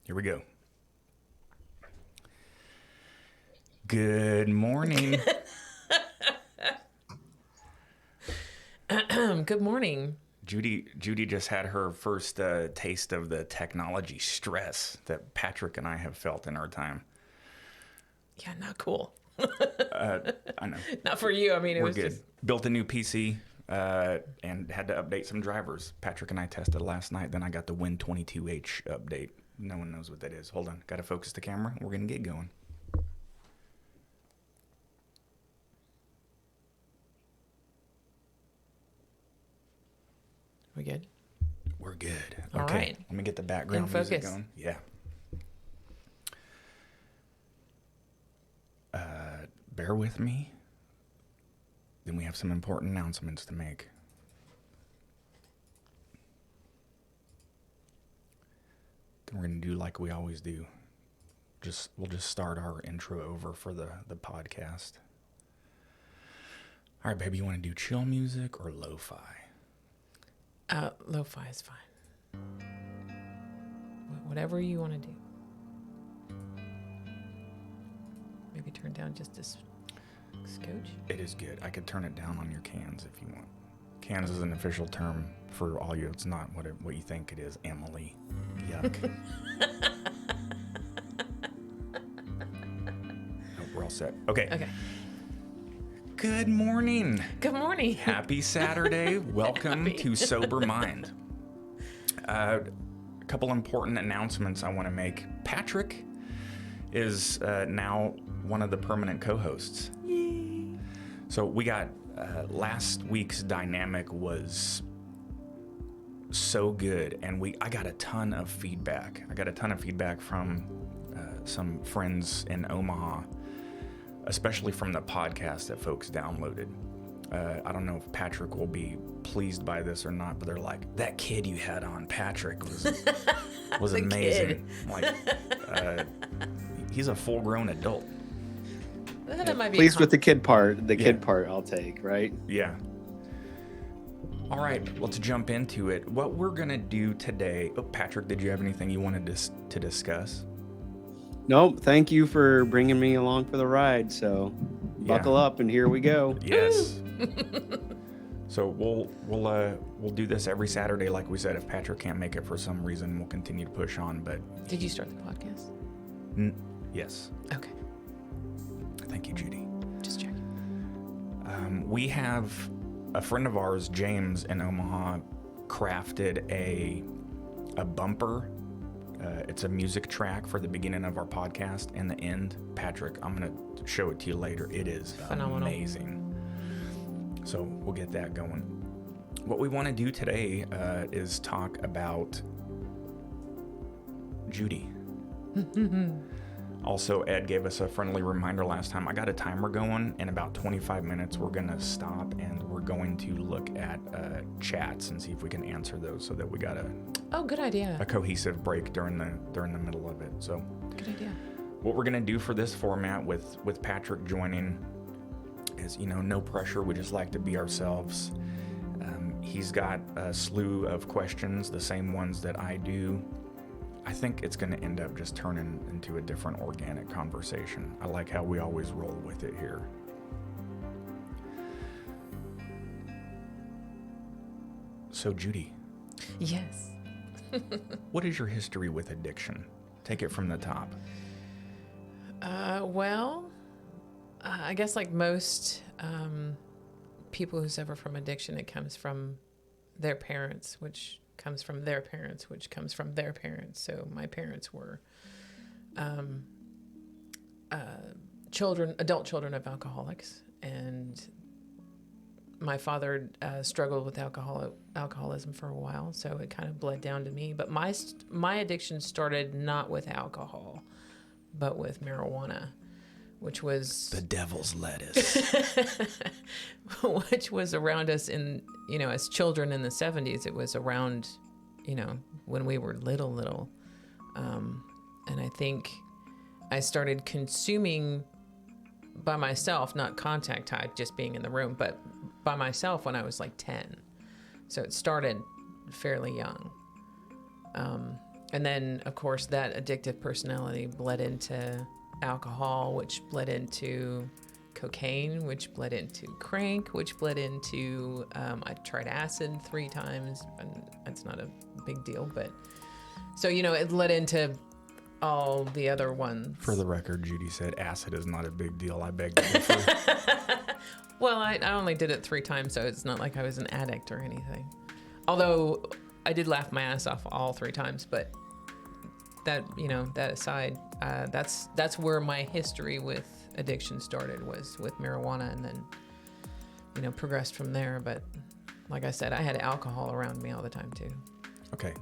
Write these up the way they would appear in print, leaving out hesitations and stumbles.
Here we go. Good morning. Good morning. Judi just had her first taste of the technology stress that Patrick and I have felt in our time. Yeah, not cool. I know. Not for you. I mean, it We're was good. just... Built a new PC and had to update some drivers. Patrick and I tested last night. Then I got the Win22H update. No one knows what that is. Hold on. Got to focus the camera. We're going to get going. We good? We're good. All Okay. right. Let me get the background In music focus. going. Yeah. Bear with me. Then we have some important announcements to make. Then we're going to do like we always do. We'll just start our intro over for the podcast. All right, baby, you want to do chill music or lo-fi? Lo-fi is fine. Whatever you want to do. Maybe turn down just this scotch. It is good. I could turn it down on your cans if you want. Cans is an official term for all you. It's not what you think it is, Emily. Yuck. Nope, we're all set. Okay. Okay. Good morning. Good morning. Happy Saturday. Welcome to Sober Mind. A couple important announcements I want to make. Patrick is now one of the permanent co-hosts. Yay. So we got last week's dynamic was so good, and I got a ton of feedback. I got a ton of feedback from some friends in Omaha, especially from the podcast that folks downloaded. I don't know if Patrick will be pleased by this or not, but they're like, that kid you had on, Patrick, was amazing. Like, he's a full-grown adult. That might be Pleased with the kid part. The kid part I'll take, right? Yeah. All right, let's jump into it. What we're going to do today... Oh, Patrick, did you have anything you wanted to discuss? Nope. Thank you for bringing me along for the ride. So buckle up and here we go. Yes. So we'll do this every Saturday, like we said. If Patrick can't make it for some reason, we'll continue to push on. But Did you start the podcast? Yes. Okay. Thank you, Judi. Just checking. We have a friend of ours, James, in Omaha, crafted a bumper. It's a music track for the beginning of our podcast and the end. Patrick, I'm going to show it to you later. It is phenomenal. Amazing. So we'll get that going. What we want to do today is talk about Judi. Also, Ed gave us a friendly reminder last time. I got a timer going. In about 25 minutes, we're going to stop and we're going to look at chats and see if we can answer those so that we got Good idea. a cohesive break during the middle of it. So Good idea. what we're going to do for this format with Patrick joining is, no pressure. We just like to be ourselves. He's got a slew of questions, the same ones that I do. I think it's going to end up just turning into a different organic conversation. I like how we always roll with it here. So, Judi, Yes. what is your history with addiction? Take it from the top. I guess like most people who suffer from addiction, it comes from their parents, which comes from their parents, which comes from their parents. So my parents were adult children of alcoholics, and my father struggled with alcoholism for a while, so it kind of bled down to me. But my addiction started not with alcohol, but with marijuana, which was The devil's lettuce. which was around us as children in the 70s. It was around, when we were little. And I think I started consuming by myself, not contact high, just being in the room, but by myself when I was like 10. So it started fairly young. And then, of course, that addictive personality bled into alcohol, which bled into cocaine, which bled into crank, which bled into, I tried acid 3 times, and it's not a big deal, but so, it led into all the other ones. For the record, Judy said acid is not a big deal. I beg to differ. Well, I only did it 3 times, so it's not like I was an addict or anything. Although I did laugh my ass off all 3 times, but that, that aside, that's where my history with addiction started, was with marijuana, and then, progressed from there. But like I said, I had alcohol around me all the time too. Okay.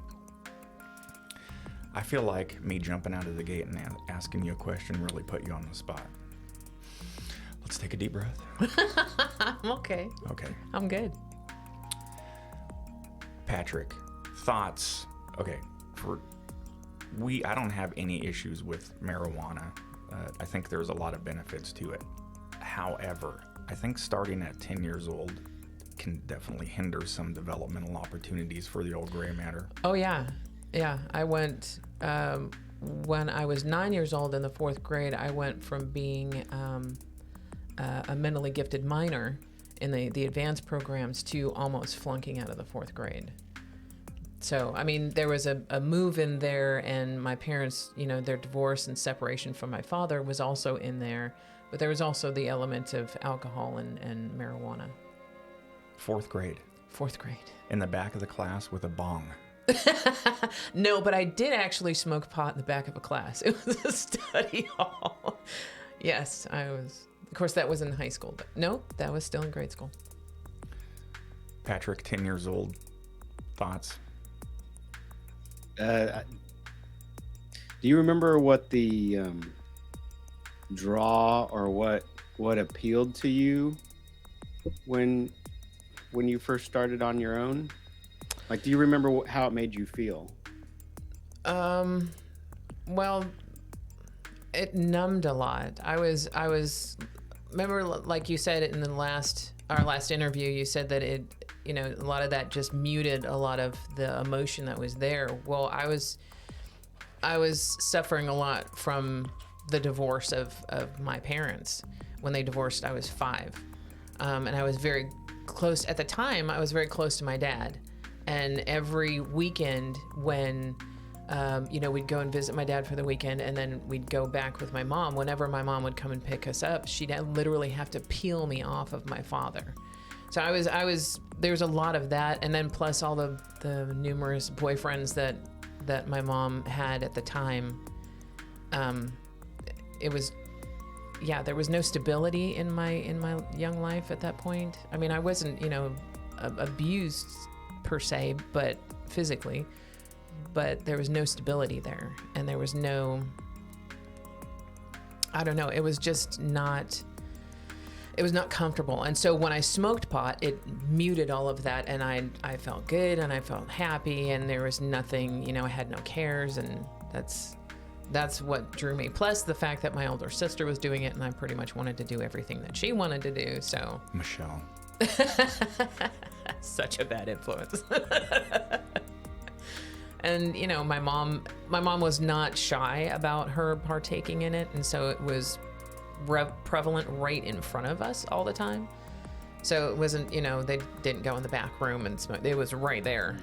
I feel like me jumping out of the gate and asking you a question really put you on the spot. Let's take a deep breath. I'm okay. Okay. I'm good. Patrick, thoughts? Okay, I don't have any issues with marijuana. I think there's a lot of benefits to it. However, I think starting at 10 years old can definitely hinder some developmental opportunities for the old gray matter. Oh yeah. Yeah, I went, when I was 9 years old in the 4th grade, I went from being a mentally gifted minor in the advanced programs to almost flunking out of the 4th grade. So, I mean, there was a move in there, and my parents, their divorce and separation from my father was also in there, but there was also the element of alcohol and marijuana. 4th grade. 4th grade. In the back of the class with a bong. No, but I did actually smoke pot in the back of a class. It was a study hall. Yes, I was. Of course, that was in high school, but no, that was still in grade school. Patrick, 10 years old, thoughts? Do you remember what the draw or what appealed to you when you first started on your own? Like, do you remember how it made you feel? Well, it numbed a lot. I was remember, like you said in our last interview, you said that it, a lot of that just muted a lot of the emotion that was there. Well, I was suffering a lot from the divorce of my parents. When they divorced, I was 5. And I was very close, at the time, I was very close to my dad. And every weekend when, we'd go and visit my dad for the weekend, and then we'd go back with my mom. Whenever my mom would come and pick us up, she'd literally have to peel me off of my father. So there was a lot of that. And then plus all the numerous boyfriends that my mom had at the time. It was, there was no stability in my young life at that point. I mean, I wasn't, abused per se, but physically, but there was no stability there, and there was no, I don't know, it was just not, it was not comfortable. And so when I smoked pot, it muted all of that, and I felt good, and I felt happy, and there was nothing, I had no cares, and that's what drew me. Plus the fact that my older sister was doing it, and I pretty much wanted to do everything that she wanted to do, so. Michelle. Such a bad influence. And my mom was not shy about her partaking in it, and so it was prevalent right in front of us all the time. So it wasn't, they didn't go in the back room and smoke. It was right there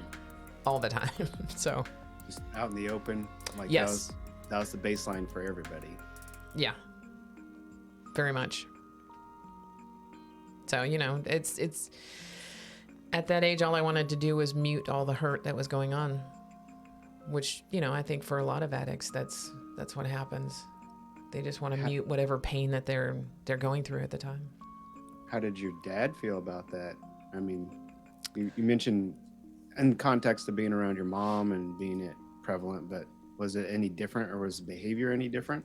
all the time. So just out in the open, like yes. That was the baseline for everybody. Yeah, very much. So it's at that age, all I wanted to do was mute all the hurt that was going on, which, I think for a lot of addicts, that's what happens. They just want to mute whatever pain that they're going through at the time. How did your dad feel about that? I mean, you mentioned in context of being around your mom and being it prevalent, but was it any different, or was the behavior any different?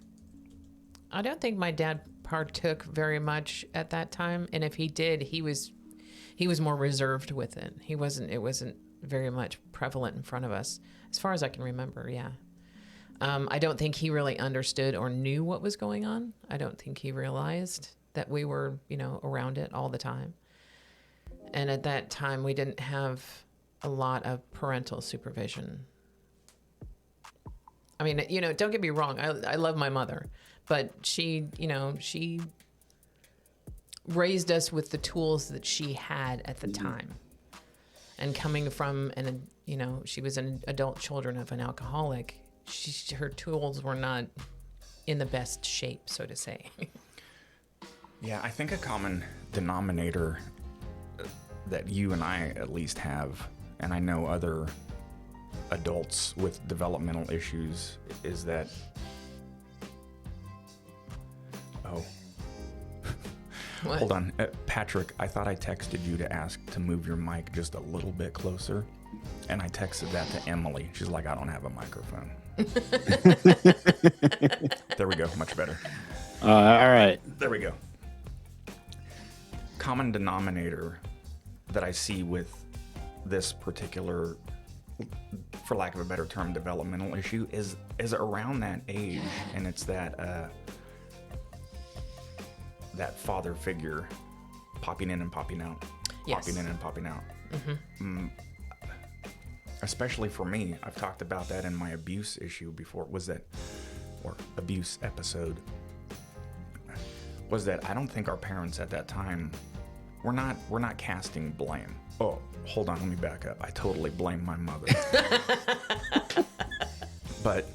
I don't think my dad partook very much at that time, and if he did, he was more reserved with it. It wasn't very much prevalent in front of us, as far as I can remember. Yeah. I don't think he really understood or knew what was going on. I don't think he realized that we were, around it all the time. And at that time, we didn't have a lot of parental supervision. I mean, don't get me wrong. I love my mother, but she raised us with the tools that she had at the time. And coming from she was an adult children of an alcoholic, her tools were not in the best shape, so to say. Yeah, I think a common denominator that you and I at least have, and I know other adults with developmental issues, is that What? Hold on. Patrick, I thought I texted you to ask to move your mic just a little bit closer, and I texted that to Emily. She's like, I don't have a microphone. There we go. Much better. All right. There we go. Common denominator that I see with this particular, for lack of a better term, developmental issue is around that age, and it's that father figure popping in and popping out, Yes. popping in and popping out. Especially for me, I've talked about that in my abuse issue before. Abuse episode was that I don't think our parents at that time, we're not casting blame. Oh, hold on, let me back up. I totally blame my mother. But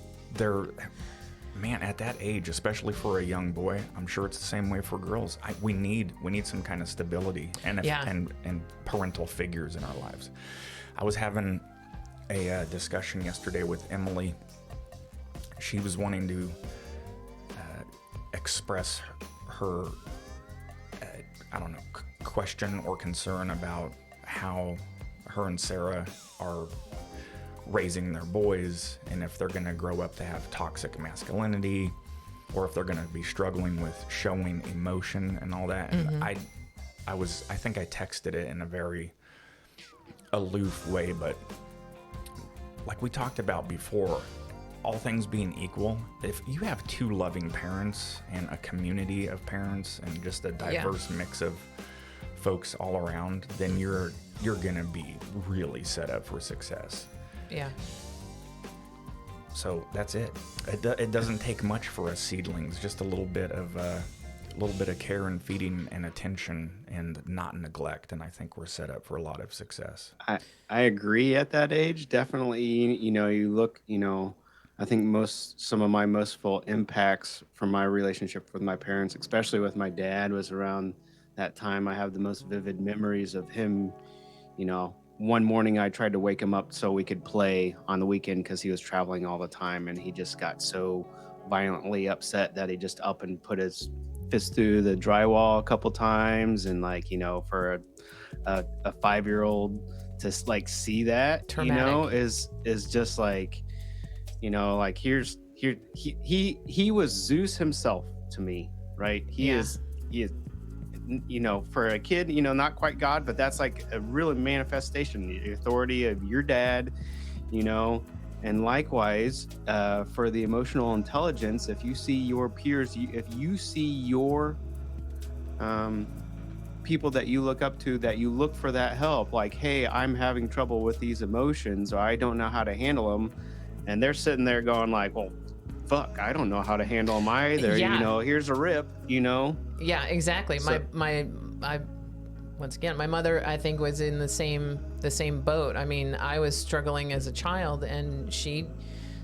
man, at that age, especially for a young boy, I'm sure it's the same way for girls. We need some kind of stability and parental figures in our lives. I was having a discussion yesterday with Emily. She was wanting to express her, question or concern about how her and Sarah are raising their boys, and if they're going to grow up to have toxic masculinity, or if they're going to be struggling with showing emotion and all that. And I think I texted it in a very aloof way, but like we talked about before, all things being equal, if you have two loving parents and a community of parents and just a diverse mix of folks all around, then you're gonna be really set up for success. Yeah. So that's it. It doesn't take much for us seedlings. Just a little bit of care and feeding and attention and not neglect, and I think we're set up for a lot of success. I agree at that age. Definitely, you look, I think some of my most full impacts from my relationship with my parents, especially with my dad, was around that time. I have the most vivid memories of him. One morning I tried to wake him up so we could play on the weekend because he was traveling all the time, and he just got so violently upset that he just up and put his fist through the drywall a couple times. And for a 5-year-old to see that, Traumatic. is just he was Zeus himself to me, right? He is for a kid, not quite God, but that's like a real manifestation, the authority of your dad, and likewise for the emotional intelligence. If you see your peers, if you see your people that you look up to, that you look for that help, like, hey, I'm having trouble with these emotions, or I don't know how to handle them, and they're sitting there going like, well, fuck, I don't know how to handle them either. Here's a rip, Yeah, exactly. So- Once again, my mother, I think, was in the same boat. I mean, I was struggling as a child, and she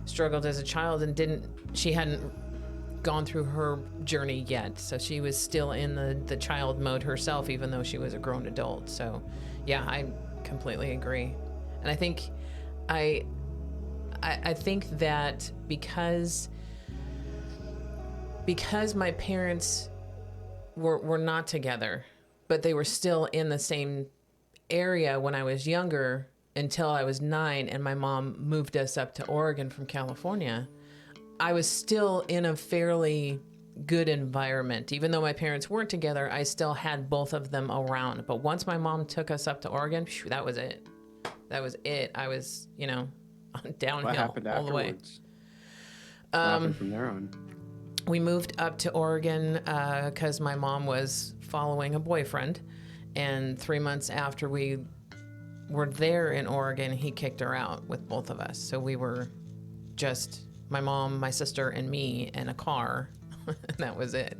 struggled as a child, and she hadn't gone through her journey yet. So she was still in the child mode herself, even though she was a grown adult. So yeah, I completely agree. And I think I think that because my parents were not together, but they were still in the same area when I was younger until I was 9, and my mom moved us up to Oregon from California, I was still in a fairly good environment. Even though my parents weren't together, I still had both of them around. But once my mom took us up to Oregon, that was it. That was it. I was, downhill What happened all the way. afterwards? What happened from there on? We moved up to Oregon because my mom was following a boyfriend, and 3 months after we were there in Oregon, he kicked her out with both of us. So we were just my mom, my sister, and me, and a car, and that was it.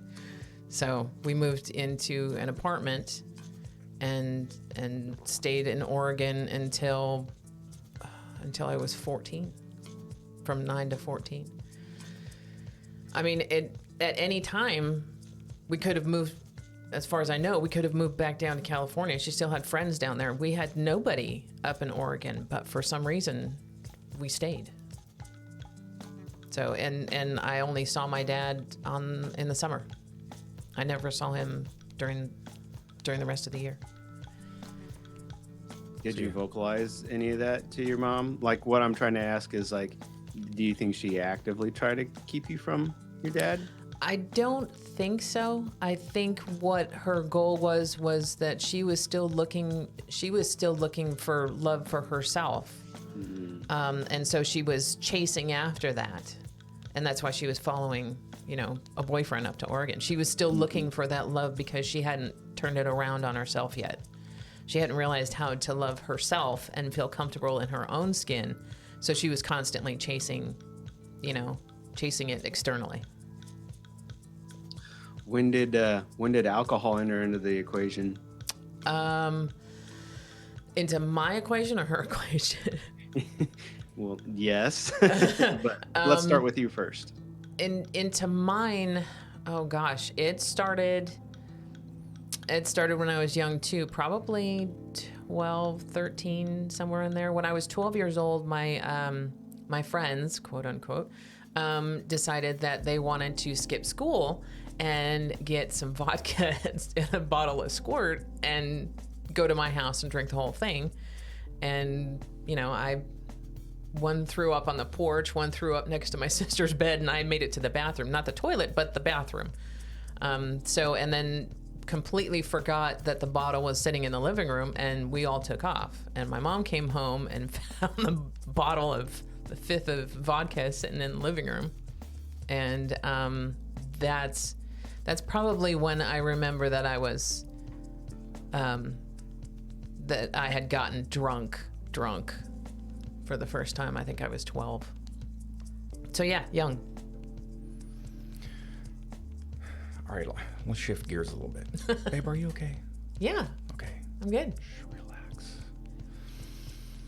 So we moved into an apartment and stayed in Oregon until I was 14, from 9 to 14. I mean, at any time, we could have moved. As far as I know, we could have moved back down to California. She still had friends down there. We had nobody up in Oregon, but for some reason, we stayed. So, and I only saw my dad in the summer. I never saw him during the rest of the year. Did you vocalize any of that to your mom? Like, what I'm trying to ask is, like, do you think she actively tried to keep you from your dad? I don't think so. I think what her goal was that she was still looking for love for herself. Mm-hmm. And so she was chasing after that. And that's why she was following, a boyfriend up to Oregon. She was still looking for that love because she hadn't turned it around on herself yet. She hadn't realized how to love herself and feel comfortable in her own skin. So she was constantly chasing it externally. When did alcohol enter into the equation? Into my equation or her equation? Well, yes, but let's start with you first. Into mine, oh gosh, it started when I was young too, probably 12, 13, somewhere in there. When I was 12 years old, my friends, quote unquote, decided that they wanted to skip school and get some vodka and a bottle of squirt and go to my house and drink the whole thing. And, one threw up on the porch, one threw up next to my sister's bed, and I made it to the bathroom. Not the toilet, but the bathroom. And then completely forgot that the bottle was sitting in the living room, and we all took off. And my mom came home and found the bottle of the fifth of vodka sitting in the living room. And that's probably when I remember that I was, that I had gotten drunk for the first time. I think I was 12. So yeah, young. All right, let's shift gears a little bit. Babe, are you okay? Yeah. Okay. I'm good. Relax.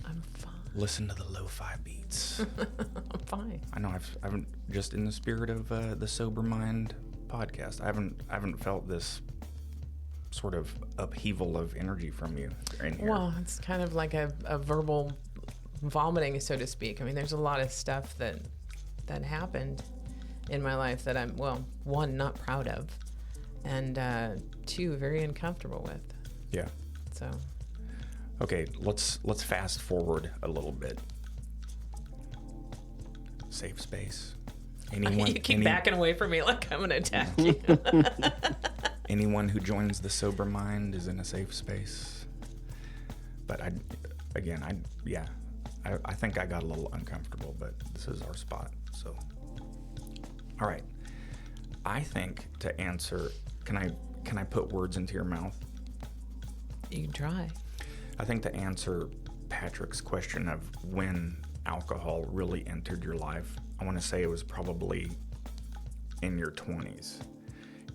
I'm fine. Listen to the lo-fi beats. I'm fine. I know I haven't, just in the spirit of the Sober Mind podcast, I haven't felt this sort of upheaval of energy from you in here. Well, it's kind of like a verbal vomiting, so to speak. I mean, there's a lot of stuff that happened in my life that I'm, well, one, not proud of, and two, very uncomfortable with. Yeah. So. Okay, let's fast forward a little bit. Safe space. You keep backing away from me like I'm gonna attack you. Anyone who joins the Sober Mind is in a safe space. But I think I got a little uncomfortable, but this is our spot. So, all right. I think to answer, can I put words into your mouth? You can try. I think to answer Patrick's question of when alcohol really entered your life, I want to say it was probably in your 20s.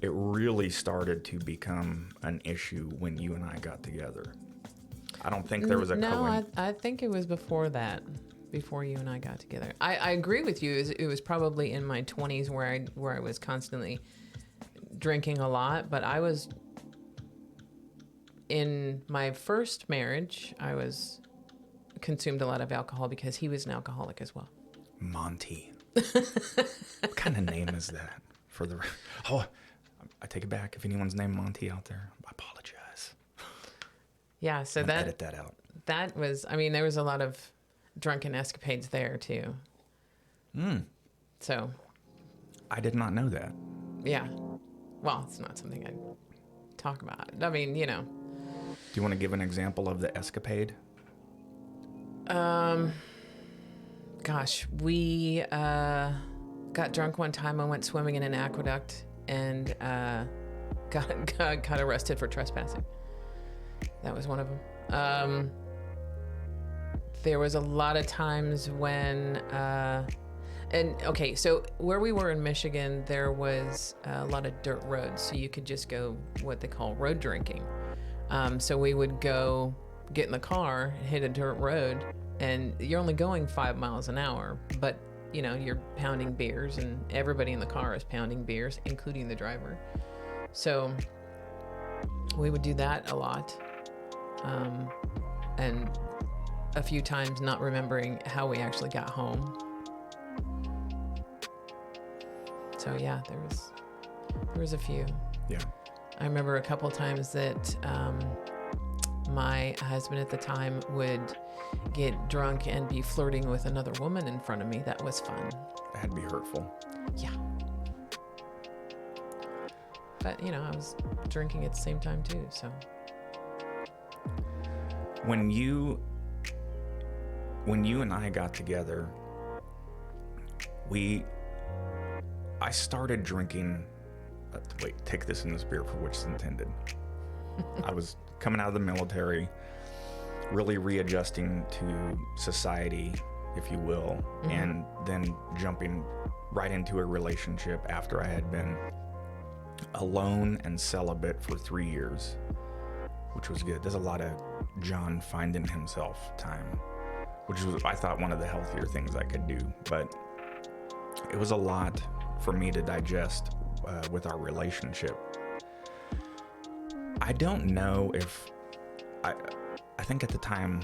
It really started to become an issue when you and I got together. I don't think there was a I think it was before that, before you and I got together. I agree with you. It was probably in my 20s where I was constantly drinking a lot, but I was in my first marriage, I was consumed a lot of alcohol because he was an alcoholic as well. Monty. What kind of name is that? I take it back. If anyone's named Monty out there, I apologize. Yeah, so edit that out. That was, I mean, there was a lot of drunken escapades there too. So. I did not know that. Yeah. Well, it's not something I'd talk about. I mean, you know. Do you want to give an example of the escapade? Gosh, we got drunk one time and went swimming in an aqueduct and got arrested for trespassing. That was one of them. There was a lot of times when, And okay, so where we were in Michigan, there was a lot of dirt roads, so you could just go what they call road drinking. So we would go get in the car, hit a dirt road, and you're only going 5 miles an hour, but you're pounding beers, and everybody in the car is pounding beers, including the driver. So we would do that a lot, and a few times not remembering how we actually got home. So yeah, there was a few. Yeah. I remember a couple times that my husband at the time would get drunk and be flirting with another woman in front of me. That was fun. That had to be hurtful. Yeah. But, I was drinking at the same time too, so. When you and I got together, I started drinking. Wait, take this in the spirit for which it's intended. I was coming out of the military, really readjusting to society, if you will, and then jumping right into a relationship after I had been alone and celibate for 3 years, which was good. There's a lot of John finding himself time, which was, I thought, one of the healthier things I could do, but it was a lot for me to digest with our relationship. I don't know if I think at the time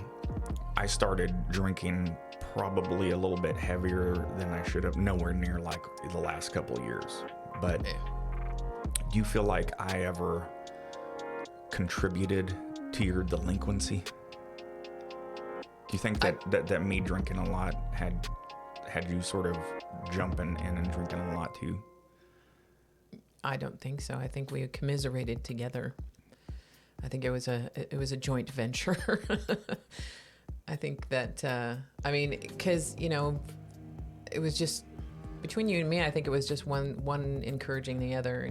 I started drinking probably a little bit heavier than I should have, nowhere near like the last couple of years. But do you feel like I ever contributed to your delinquency? Do you think that me drinking a lot had you sort of jumping in and drinking a lot too? I don't think so. I think we commiserated together. I think it was a joint venture. I think that because it was just between you and me. I think it was just one encouraging the other.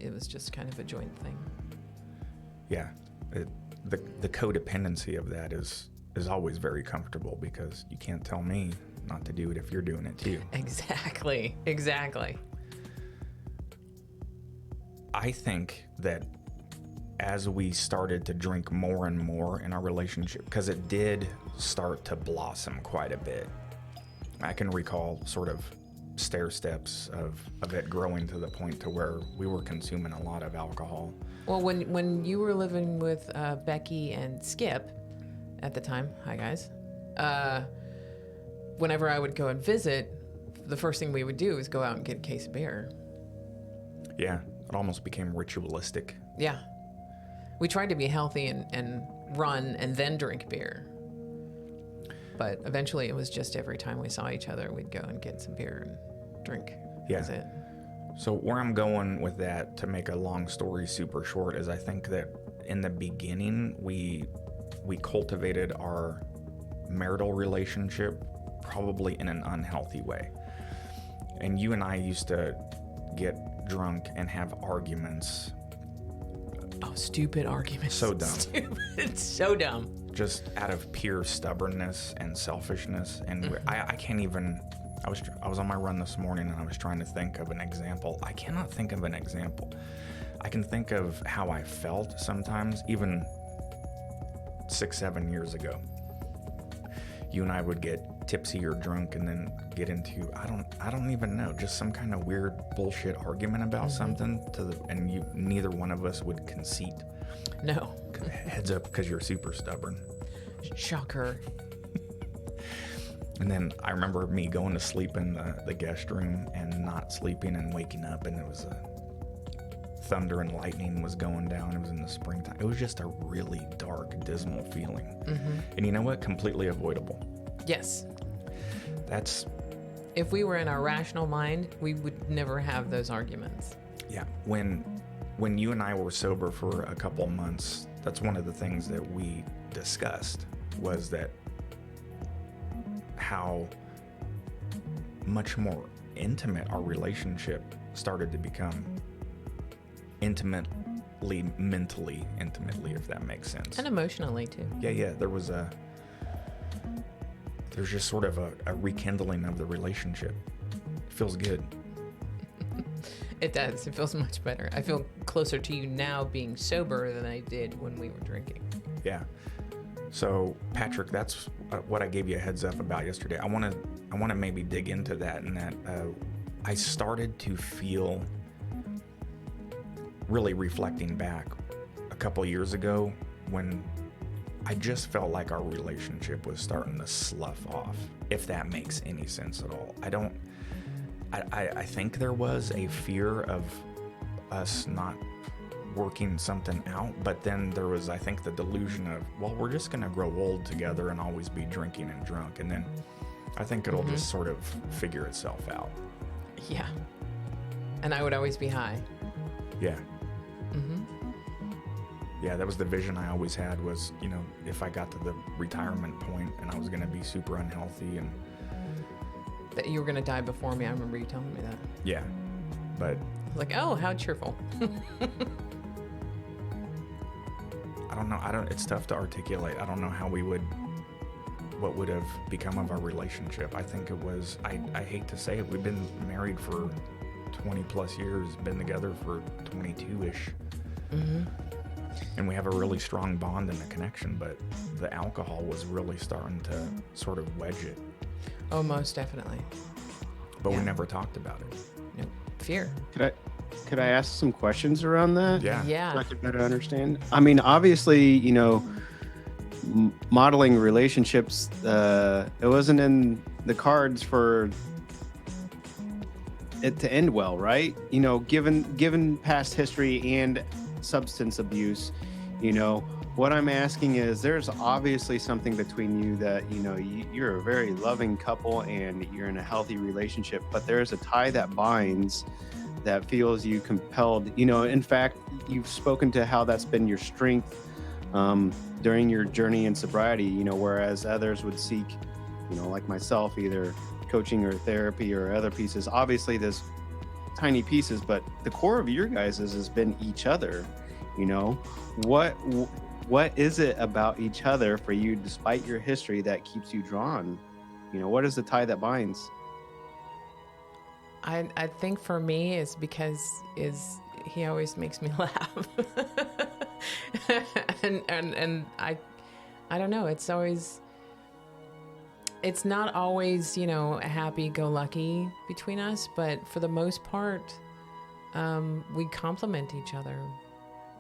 It was just kind of a joint thing. Yeah, the codependency of that is always very comfortable, because you can't tell me not to do it if you're doing it too. Exactly. I think that as we started to drink more and more in our relationship, because it did start to blossom quite a bit. I can recall sort of stair steps of it growing to the point to where we were consuming a lot of alcohol. Well, when you were living with Becky and Skip at the time, hi guys, whenever I would go and visit, the first thing we would do is go out and get a case of beer. Yeah. It almost became ritualistic. Yeah. We tried to be healthy and run and then drink beer. But eventually it was just every time we saw each other, we'd go and get some beer and drink. Yeah. That's it. So where I'm going with that, to make a long story super short, is I think that in the beginning, we cultivated our marital relationship probably in an unhealthy way. And you and I used to get drunk and have arguments. Oh, stupid arguments. So dumb. Stupid. So dumb. Just out of pure stubbornness and selfishness. And I can't even, I was on my run this morning and I was trying to think of an example. I cannot think of an example. I can think of how I felt sometimes, even 6-7 years ago. You and I would get tipsy or drunk and then get into, I don't even know, just some kind of weird bullshit argument about something and neither one of us would concede. No. Heads up, because you're super stubborn. Shocker. And then I remember me going to sleep in the guest room and not sleeping and waking up, and it was thunder and lightning was going down. It was in the springtime. It was just a really dark, dismal feeling. And you know what? Completely avoidable. Yes. If we were in our rational mind, we would never have those arguments. Yeah. When you and I were sober for a couple months, that's one of the things that we discussed, was that how much more intimate our relationship started to become. Mentally intimately, if that makes sense. And emotionally too. Yeah. There was there's just sort of a rekindling of the relationship. It feels good. It does. It feels much better. I feel closer to you now being sober than I did when we were drinking. Yeah. So Patrick, that's what I gave you a heads up about yesterday. I want to maybe dig into that, and that I started to feel, really reflecting back a couple years ago, when I just felt like our relationship was starting to slough off, if that makes any sense at all. I think there was a fear of us not working something out, but then there was, I think, the delusion of, well, we're just going to grow old together and always be drinking and drunk, and then I think it'll just sort of figure itself out. Yeah. And I would always be high. Yeah. Yeah, that was the vision I always had, was, you know, if I got to the retirement point and I was going to be super unhealthy, and That you were going to die before me. I remember you telling me that. yeah, but Like, oh, how cheerful. I don't know. It's tough to articulate. I don't know what would have become of our relationship. I think it was, I hate to say it, we've been married for 20 plus years, been together for 22-ish. And we have a really strong bond and a connection, but the alcohol was really starting to sort of wedge it. Oh, most definitely. But we Yeah. never talked about it. Nope. Fear. Could I ask some questions around that? Yeah. So I Yeah. could better understand. I mean, obviously, you know, modeling relationships, it wasn't in the cards for it to end well, right? You know, given past history and substance abuse, you know, what I'm asking is, there's obviously something between you that, you know, you're a very loving couple and you're in a healthy relationship, but there's a tie that binds, that feels you compelled, you know. In fact, you've spoken to how that's been your strength during your journey in sobriety, you know, whereas others would seek, you know, like myself, either coaching or therapy or other pieces. Obviously there's tiny pieces, but the core of your guys' has been each other. You know, what is it about each other for you, despite your history, that keeps you drawn? You know, what is the tie that binds? I think for me is because he always makes me laugh. and I don't know, it's not always, you know, happy-go-lucky between us, but for the most part, we complement each other,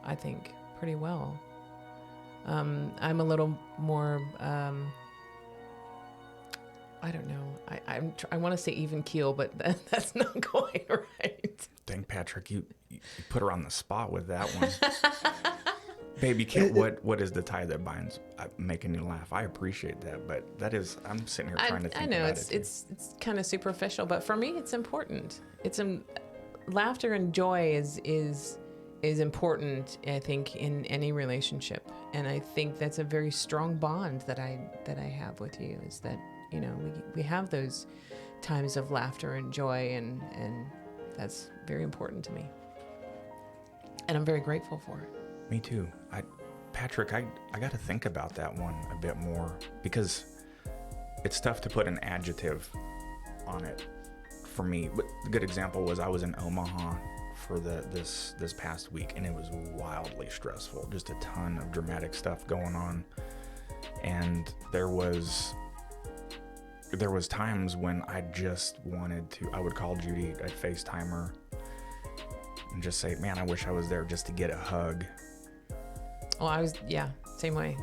I think, pretty well. I'm a little more, I don't know. I want to say even keel, but that's not quite right. Dang, Patrick, you put her on the spot with that one. Baby, what is the tie that binds? Making you laugh. I appreciate that, but that is, I'm sitting here trying to think I know about it. it's kind of superficial, but for me, it's important. Laughter and joy is important, I think, in any relationship, and I think that's a very strong bond that I have with you. Is that, you know, we have those times of laughter and joy, and that's very important to me, and I'm very grateful for it. Me too. Patrick, I got to think about that one a bit more, because it's tough to put an adjective on it for me. But a good example was, I was in Omaha for this past week, and it was wildly stressful. Just a ton of dramatic stuff going on, and there was times when I just wanted to. I would call Judi, I'd FaceTime her, and just say, "Man, I wish I was there just to get a hug." Well, same way.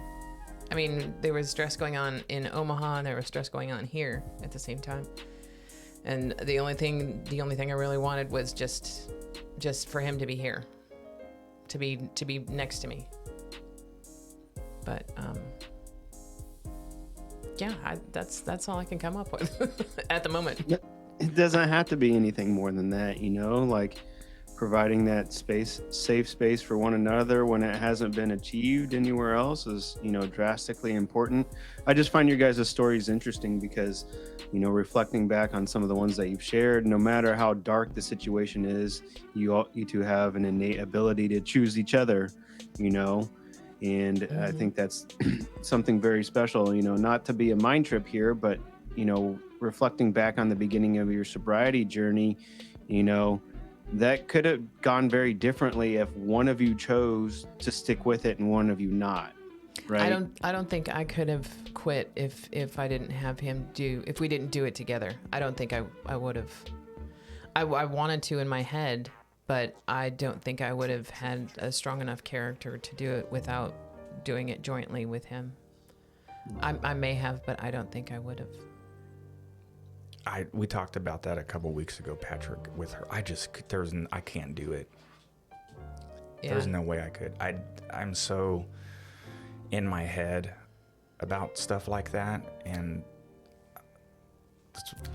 I mean, there was stress going on in Omaha, and there was stress going on here at the same time. And the only thing I really wanted was just for him to be here, to be next to me. But yeah, that's all I can come up with at the moment. It doesn't have to be anything more than that, you know, like providing that safe space for one another when it hasn't been achieved anywhere else is, you know, drastically important. I just find your guys' stories interesting because, you know, reflecting back on some of the ones that you've shared, no matter how dark the situation is, you two have an innate ability to choose each other, you know, And I think that's something very special, not to be a mind trip here, but, reflecting back on the beginning of your sobriety journey, that could have gone very differently if one of you chose to stick with it and one of you not. Right. I don't think I could have quit if I didn't have him if we didn't do it together. I don't think I would have. I wanted to in my head, but I don't think I would have had a strong enough character to do it without doing it jointly with him. I may have, but I don't think I would have. We talked about that a couple weeks ago, Patrick, with her. I can't do it. Yeah. There's no way I could. I'm so in my head about stuff like that, and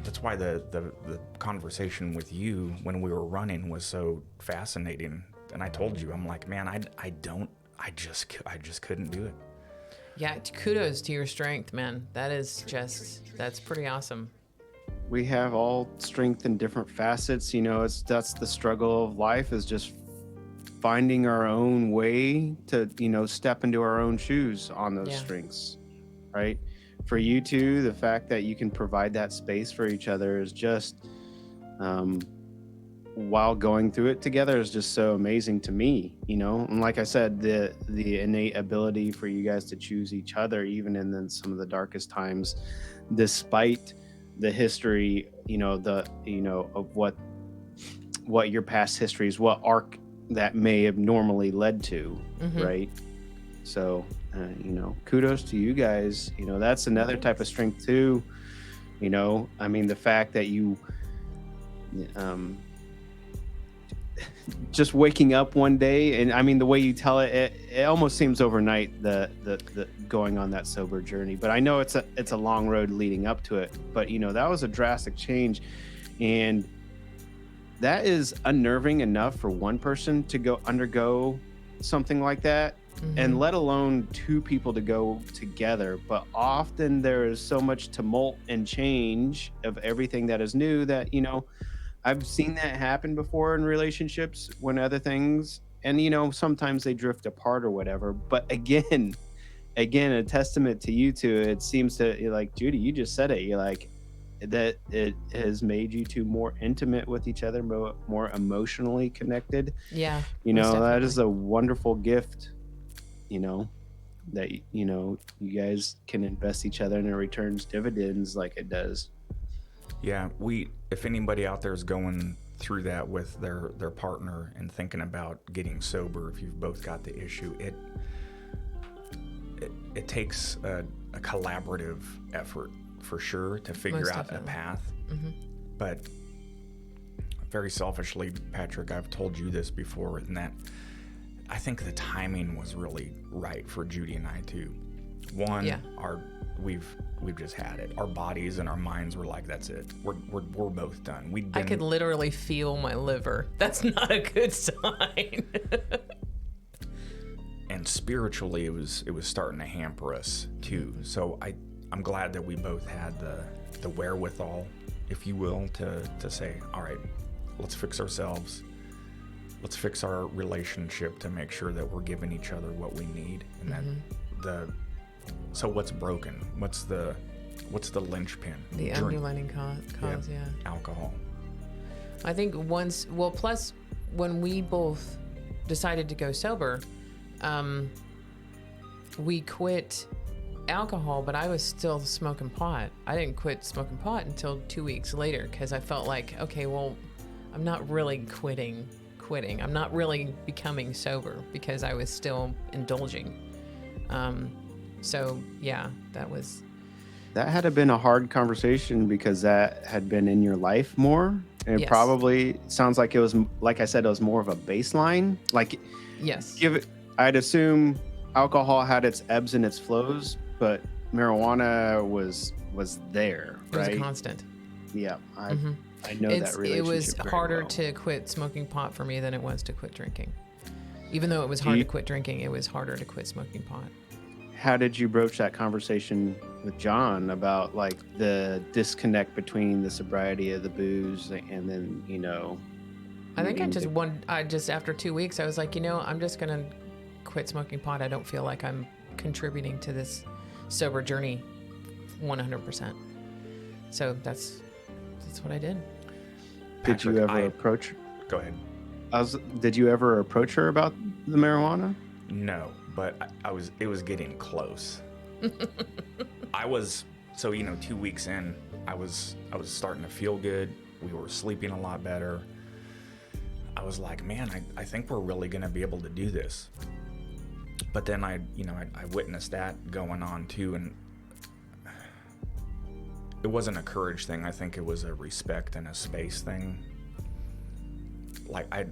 that's why the conversation with you when we were running was so fascinating. And I told you, I'm like, man, I just couldn't do it. Yeah, kudos to your strength, man. That's pretty awesome. We have all strength in different facets. That's the struggle of life, is just finding our own way to, step into our own shoes on those strengths, right? For you two, the fact that you can provide that space for each other is just, while going through it together, is just so amazing to me, And like I said, the innate ability for you guys to choose each other, even in some of the darkest times, despite the history, of what your past history is, what arc that may have normally led to, right? So, kudos to you guys. That's another type of strength too. The fact that you, just waking up one day, and the way you tell it almost seems overnight, the going on that sober journey. But I know it's a long road leading up to it. But that was a drastic change, and that is unnerving enough for one person to undergo something like that, and let alone two people to go together. But often there is so much tumult and change of everything that is new that, I've seen that happen before in relationships when other things, and sometimes they drift apart or whatever. But again, a testament to you two. It seems to, like Judi, you just said it. You're like, that it has made you two more intimate with each other, more emotionally connected. Yeah. That is a wonderful gift, that, you guys can invest each other and it returns dividends like it does. Yeah, if anybody out there is going through that with their partner and thinking about getting sober, if you've both got the issue, it takes a collaborative effort for sure to figure out a path. But very selfishly, Patrick, I've told you this before, and that I think the timing was really right for Judi and I too. One, we've just had it. Our bodies and our minds were like, that's it. We're both done. I could literally feel my liver. That's not a good sign. And spiritually, it was starting to hamper us too. So I'm glad that we both had the wherewithal, if you will, to say, all right, let's fix ourselves. Let's fix our relationship to make sure that we're giving each other what we need, and that so what's broken? What's the linchpin? The underlying cause, yeah. Alcohol. I think plus when we both decided to go sober, we quit alcohol, but I was still smoking pot. I didn't quit smoking pot until 2 weeks later, because I felt like, okay, well, I'm not really quitting. I'm not really becoming sober because I was still indulging. So yeah, that had to have been a hard conversation because that had been in your life more. And it probably sounds like it was, like I said, it was more of a baseline. Like, yes, I'd assume alcohol had its ebbs and its flows, but marijuana was there, right? It was a constant. Yeah, I know that relationship. It was harder to quit smoking pot for me than it was to quit drinking. Even though it was hard to quit drinking, it was harder to quit smoking pot. How did you broach that conversation with John about like the disconnect between the sobriety of the booze and then, I think I just after 2 weeks, I was like, I'm just going to quit smoking pot, I don't feel like I'm contributing to this sober journey 100%. So that's what I did. Did you ever approach? Go ahead. Did you ever approach her about the marijuana? No, but it was getting close. I was, 2 weeks in, I was starting to feel good. We were sleeping a lot better. I was like, man, I think we're really going to be able to do this. But then I witnessed that going on too. And it wasn't a courage thing. I think it was a respect and a space thing. Like I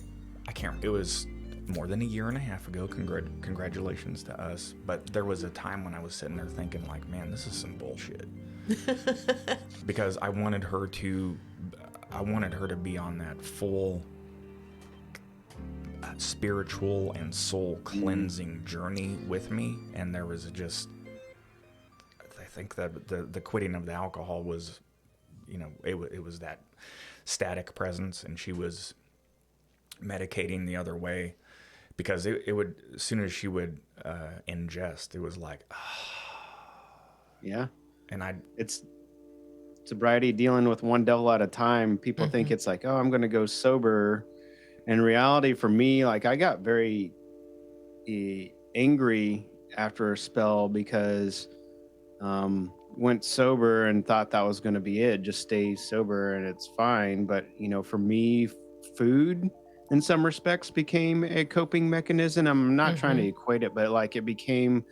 can't, it was more than a year and a half ago. Congratulations to us. But there was a time when I was sitting there thinking like, man, this is some bullshit. Because I wanted her to be on that full spiritual and soul cleansing journey with me. And there was I think that the quitting of the alcohol was, it was that static presence, and she was medicating the other way, because it would, as soon as she would ingest, it was like, yeah. And it's sobriety, dealing with one devil at a time. People think it's like, oh, I'm going to go sober. In reality, for me, like, I got very angry after a spell, because went sober and thought that was going to be it. Just stay sober and it's fine. But, for me, food in some respects became a coping mechanism. I'm not trying to equate it, but like, it became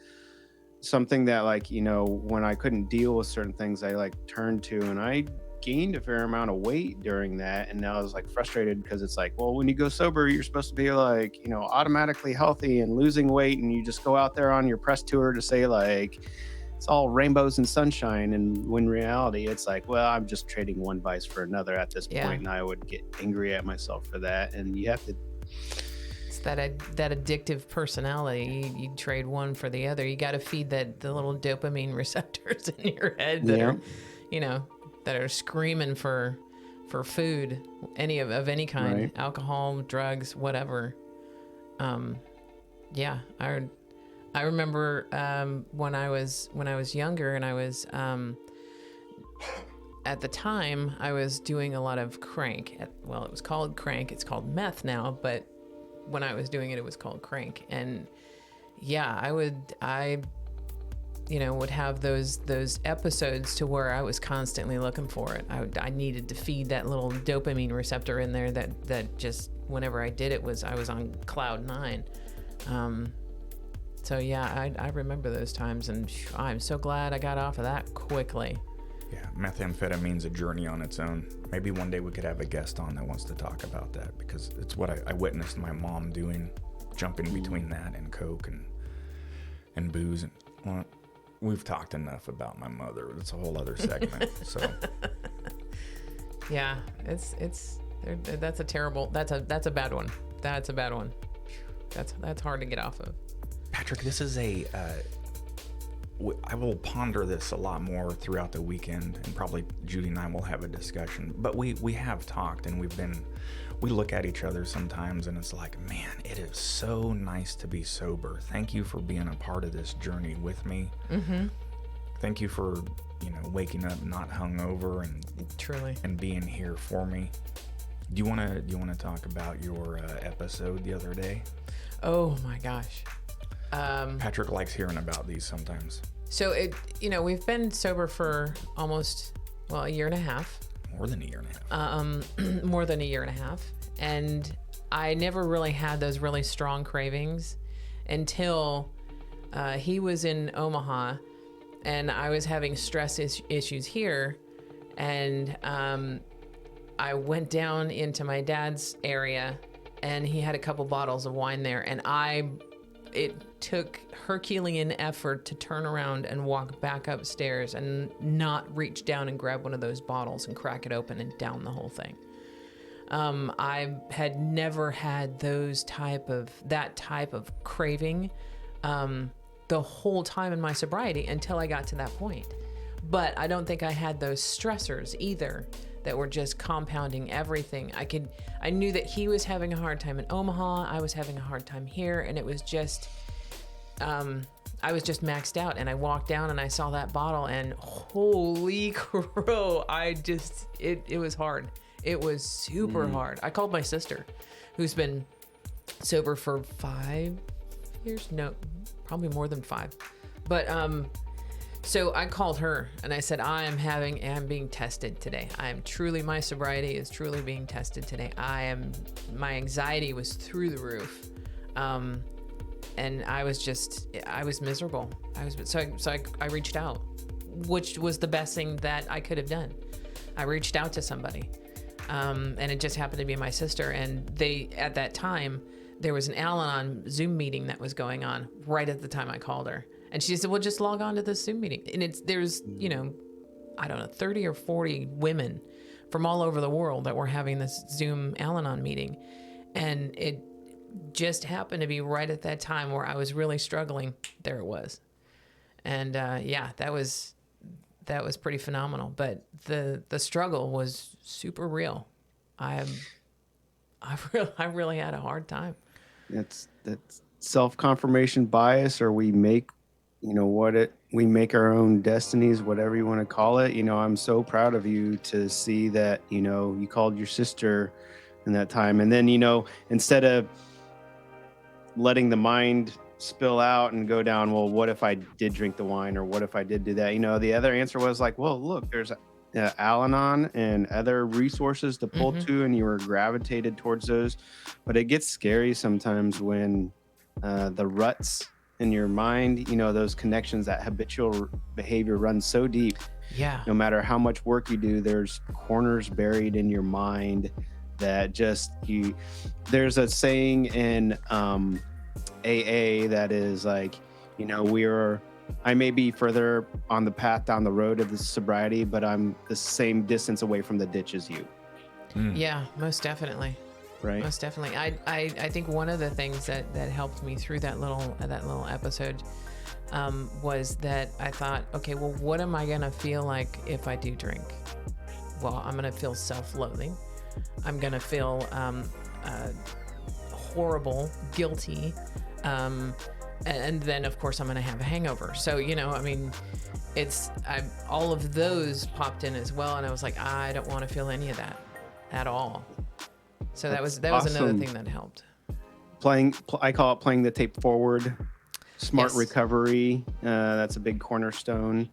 something that, like, when I couldn't deal with certain things, I like turned to, and I gained a fair amount of weight during that. And now I was like frustrated, because it's like, well, when you go sober, you're supposed to be like, automatically healthy and losing weight, and you just go out there on your press tour to say like it's all rainbows and sunshine, and when reality it's like, well, I'm just trading one vice for another at this point, and I would get angry at myself for that. And you have to, it's that addictive personality. You trade one for the other. You got to feed the little dopamine receptors in your head that are, that are screaming for food, any of any kind, right? Alcohol, drugs, whatever. I remember when I was younger, and I was at the time I was doing a lot of crank. It was called crank. It's called meth now, but when I was doing it, it was called crank. And I would have those episodes to where I was constantly looking for it. I needed to feed that little dopamine receptor in there that just, whenever I did it, I was on cloud 9. So I remember those times, and I'm so glad I got off of that quickly. Yeah, methamphetamine's a journey on its own. Maybe one day we could have a guest on that wants to talk about that, because it's what I witnessed my mom doing, jumping between that and coke and booze. And well, we've talked enough about my mother. It's a whole other segment. So yeah, that's a bad one. That's a bad one. That's hard to get off of. Patrick, this is I will ponder this a lot more throughout the weekend, and probably Judi and I will have a discussion. But we have talked, and we look at each other sometimes, and it's like, man, it is so nice to be sober. Thank you for being a part of this journey with me. Mm-hmm. Thank you for waking up not hungover and truly and being here for me. Do you want to talk about your episode the other day? Oh my gosh. Patrick likes hearing about these sometimes. So we've been sober for almost, a year and a half. More than a year and a half. More than a year and a half. And I never really had those really strong cravings until he was in Omaha, and I was having stress issues here. And I went down into my dad's area, and he had a couple bottles of wine there, and it took Herculean effort to turn around and walk back upstairs and not reach down and grab one of those bottles and crack it open and down the whole thing. I had never had that type of craving the whole time in my sobriety until I got to that point. But I don't think I had those stressors either that were just compounding everything. I knew that he was having a hard time in Omaha. I was having a hard time here. And it was just, I was just maxed out. And I walked down and I saw that bottle and holy crow, it was hard. It was super hard. I called my sister, who's been sober for 5 years. No, probably more than 5. But, so I called her and I said, I'm being tested today. My sobriety is truly being tested today. My anxiety was through the roof. And I was miserable. I reached out, which was the best thing that I could have done. I reached out to somebody. And it just happened to be my sister. And at that time, there was an Al-Anon Zoom meeting that was going on right at the time I called her. And she said, well, just log on to this Zoom meeting. And there's, I don't know, 30 or 40 women from all over the world that were having this Zoom Al-Anon meeting. And it just happened to be right at that time where I was really struggling. There it was. And that was pretty phenomenal. But the struggle was super real. I really had a hard time. That's self-confirmation bias, or we make we make our own destinies, whatever you want to call it. I'm so proud of you to see that, you called your sister in that time. And then, instead of letting the mind spill out and go down, well, what if I did drink the wine, or what if I did do that? The other answer was like, well, look, there's Al-Anon and other resources to pull to, and you were gravitated towards those. But it gets scary sometimes when the ruts in your mind, those connections, that habitual behavior runs so deep. Yeah. No matter how much work you do, there's corners buried in your mind that there's a saying in AA that is like, I may be further on the path down the road of the sobriety, but I'm the same distance away from the ditch as you. Yeah, most definitely. Right. Most definitely. I think one of the things that helped me through that little episode was that I thought, okay, well, what am I going to feel like if I do drink? Well, I'm going to feel self-loathing. I'm going to feel horrible, guilty. And then, of course, I'm going to have a hangover. So, all of those popped in as well. And I was like, I don't want to feel any of that at all. So that was awesome. Another thing that helped. I call it playing the tape forward. Smart Yes. recovery. That's a big cornerstone.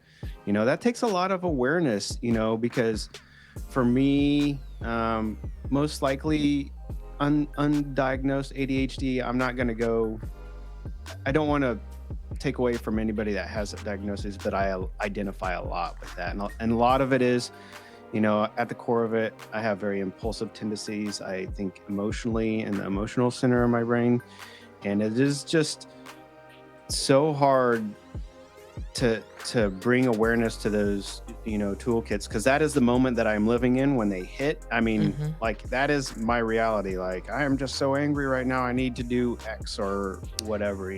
That takes a lot of awareness, because for me, most likely undiagnosed ADHD, I'm not going to go, I don't want to take away from anybody that has a diagnosis, but I identify a lot with that. And a lot of it is, at the core of it, I have very impulsive tendencies. I think emotionally in the emotional center of my brain. And it is just so hard to bring awareness to those, toolkits, because that is the moment that I'm living in when they hit. I mean, like, that is my reality. Like, I am just so angry right now. I need to do X or whatever,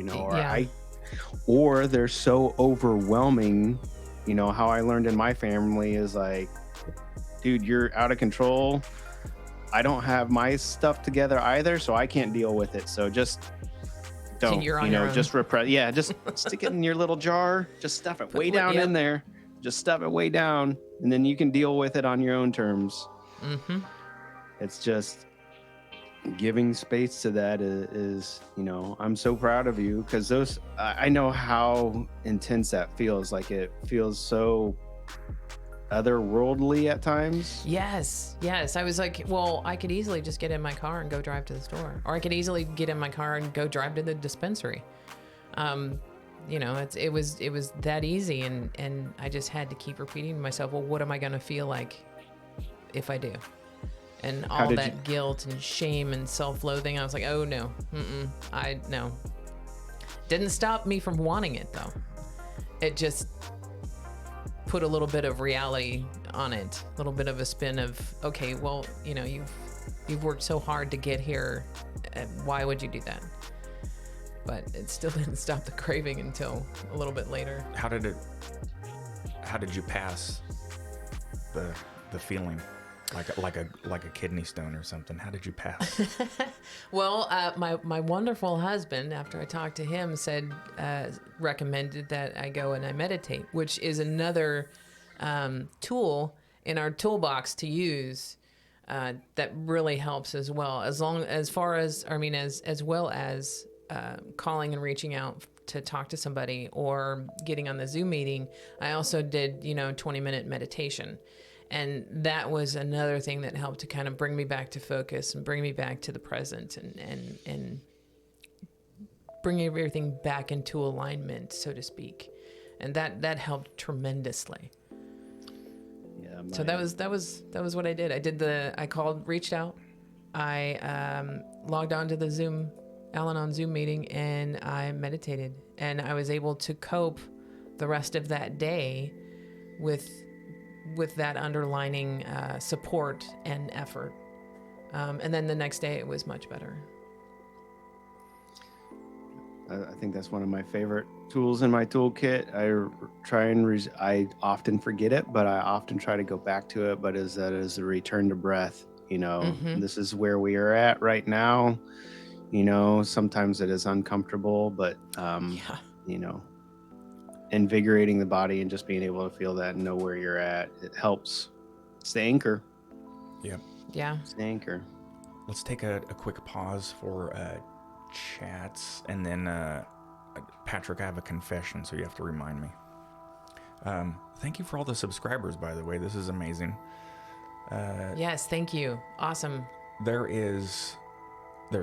or they're so overwhelming. How I learned in my family is like, dude, you're out of control. I don't have my stuff together either, so I can't deal with it. So just don't, just repress. Yeah, just stick it in your little jar. Just stuff it way down in there. Just stuff it way down, and then you can deal with it on your own terms. It's just giving space to that is, I'm so proud of you, because I know how intense that feels. Like, it feels so otherworldly at times. Yes. I was like, well, I could easily just get in my car and go drive to the store, or I could easily get in my car and go drive to the dispensary. It was that easy, and I just had to keep repeating to myself, well, what am I going to feel like if I do? And all that guilt and shame and self-loathing, I was like, oh no, no. Didn't stop me from wanting it though. It just put a little bit of reality on it, a little bit of a spin of, okay, well, you've worked so hard to get here. Why would you do that? But it still didn't stop the craving until a little bit later. How did you pass the feeling? like a kidney stone or something. How did you pass? Well, my wonderful husband, after I talked to him, said recommended that I go and I meditate, which is another tool in our toolbox to use that really helps as well. As well as calling and reaching out to talk to somebody or getting on the Zoom meeting. I also did 20-minute meditation. And that was another thing that helped to kind of bring me back to focus and bring me back to the present and bring everything back into alignment, so to speak. And that helped tremendously. Yeah. So that was what I did. I reached out. I logged on to the Al-Anon Zoom meeting, and I meditated. And I was able to cope the rest of that day with that underlining support and effort. And then the next day it was much better. I think that's one of my favorite tools in my toolkit. I often forget it, but I often try to go back to it. But is a return to breath. This is where we are at right now. Sometimes it is uncomfortable, but invigorating the body and just being able to feel that and know where you're at, it helps. It's the anchor. Yep. Yeah. It's the anchor. Let's take a quick pause for chats, and then Patrick, I have a confession, so you have to remind me. Thank you for all the subscribers, by the way. This is amazing. Yes, thank you. Awesome. There's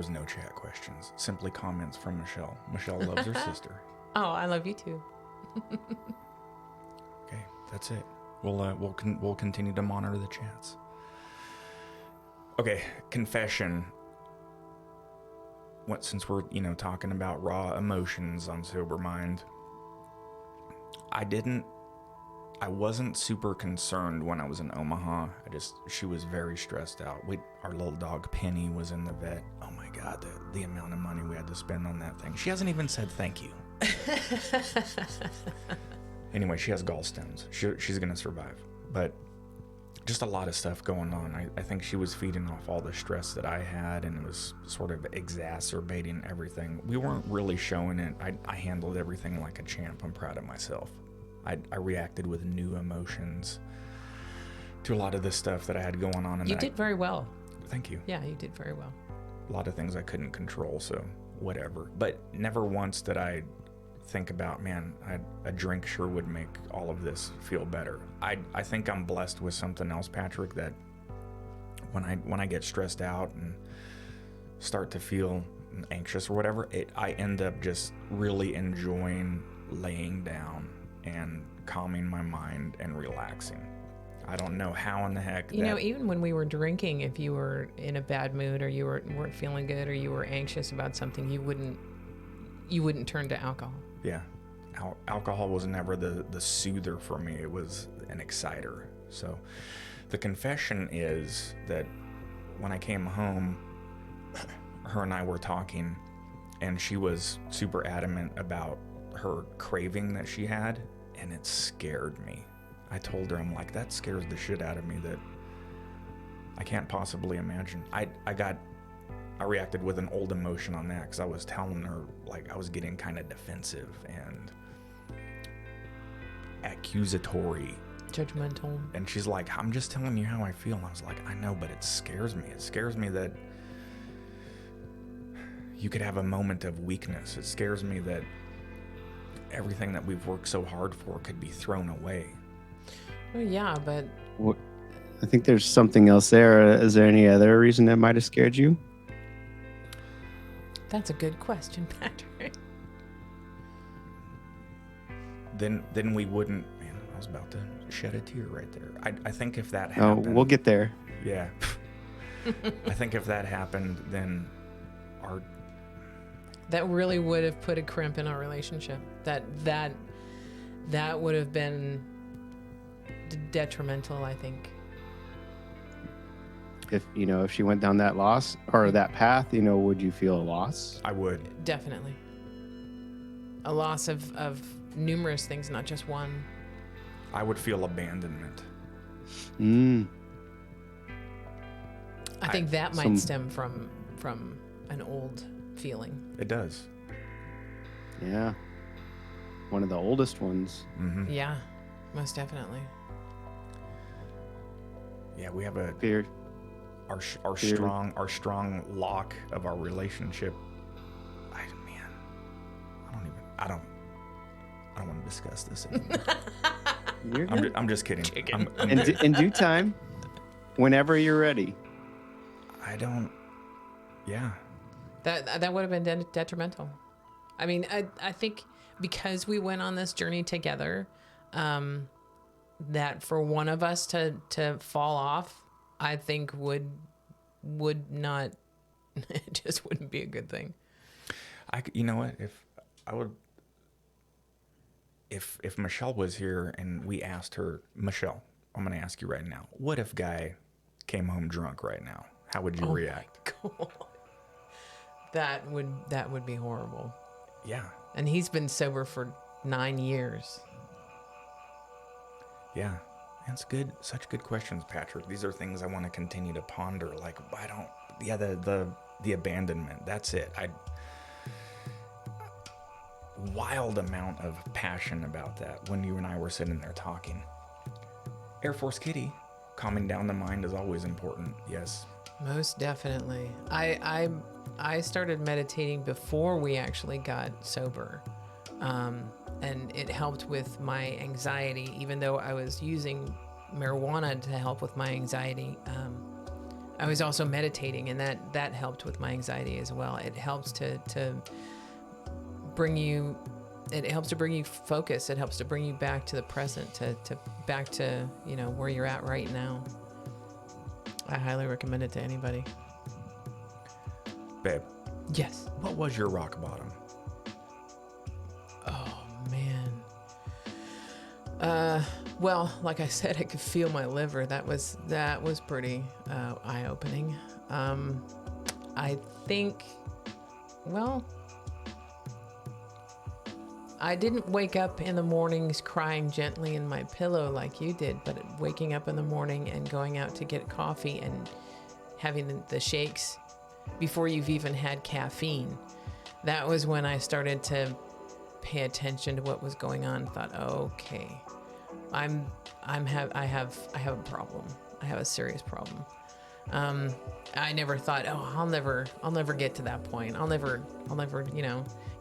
no chat questions, simply comments from Michelle. Michelle loves her sister. Oh, I love you too. Okay, that's it. We'll continue to monitor the chats. Okay, confession. Since we're talking about raw emotions on Sober Mind, I wasn't super concerned when I was in Omaha. She was very stressed out. Our little dog Penny was in the vet. Oh my God, the amount of money we had to spend on that thing. She hasn't even said thank you. Anyway, she has gallstones. She's gonna survive, but just a lot of stuff going on. I think she was feeding off all the stress that I had, and it was sort of exacerbating everything. We weren't really showing it. I handled everything like a champ. I'm proud of myself. I reacted with new emotions to a lot of the stuff that I had going on. And you did very well. Thank you. Yeah, you did very well. A lot of things I couldn't control, so whatever. But never once did I think about, man, a drink sure would make all of this feel better. I think I'm blessed with something else, Patrick, that when I get stressed out and start to feel anxious or whatever, I end up just really enjoying laying down and calming my mind and relaxing. I don't know how in the heck. Even when we were drinking, if you were in a bad mood or you weren't feeling good or you were anxious about something, you wouldn't turn to alcohol. Yeah, alcohol was never the soother for me. It was an exciter. So the confession is that when I came home, her and I were talking, and she was super adamant about her craving that she had, and it scared me. I told her, I'm like, that scares the shit out of me, that I can't possibly imagine. I reacted with an old emotion on that, because I was telling her, like, I was getting kind of defensive and accusatory. Judgmental. And she's like, I'm just telling you how I feel. And I was like, I know, but it scares me. It scares me that you could have a moment of weakness. It scares me that everything that we've worked so hard for could be thrown away. Well, yeah, but I think there's something else there. Is there any other reason that might have scared you? That's a good question, Patrick. Then we wouldn't. Man, I was about to shed a tear right there. I think if that happened, we'll get there. Yeah. I think if that happened, then that really would have put a crimp in our relationship. That would have been detrimental, I think. If she went down that that path, would you feel a loss? I would. Definitely. A loss of numerous things, not just one. I would feel abandonment. I think that might some- stem from an old feeling. It does. Yeah. One of the oldest ones. Mm-hmm. Yeah, most definitely. Yeah, we have Fear. our Fear. strong lock of our relationship. I don't want to discuss this anymore. You're good. I'm just kidding. Chicken. I'm In due time, whenever you're ready. Yeah. That would have been detrimental. I mean, I think because we went on this journey together, that for one of us to fall off, I think would not, it just wouldn't be a good thing. You know what? If Michelle was here and we asked her, Michelle, I'm going to ask you right now, what if Guy came home drunk right now? How would you react? My God. That would be horrible. Yeah. And he's been sober for 9 years. Yeah. That's good. Such good questions, Patrick. These are things I want to continue to ponder. Like, the abandonment. That's it. Wild amount of passion about that when you and I were sitting there talking. Air Force Kitty, calming down the mind is always important. Yes. Most definitely. I started meditating before we actually got sober. And it helped with my anxiety, even though I was using marijuana to help with my anxiety. I was also meditating, and that helped with my anxiety as well. It helps to bring you, it helps to bring you focus. It helps to bring you back to the present, to back to, where you're at right now. I highly recommend it to anybody. Babe, Yes. what was your rock bottom? Oh, man. Well, like I said, I could feel my liver. That was pretty eye-opening. I think, well, I didn't wake up in the mornings crying gently in my pillow like you did, but waking up in the morning and going out to get coffee and having the shakes before you've even had caffeine. That was when I started to pay attention to what was going on. Thought, okay, I have a problem. I have a serious problem. I never thought, I'll never get to that point. I'll never,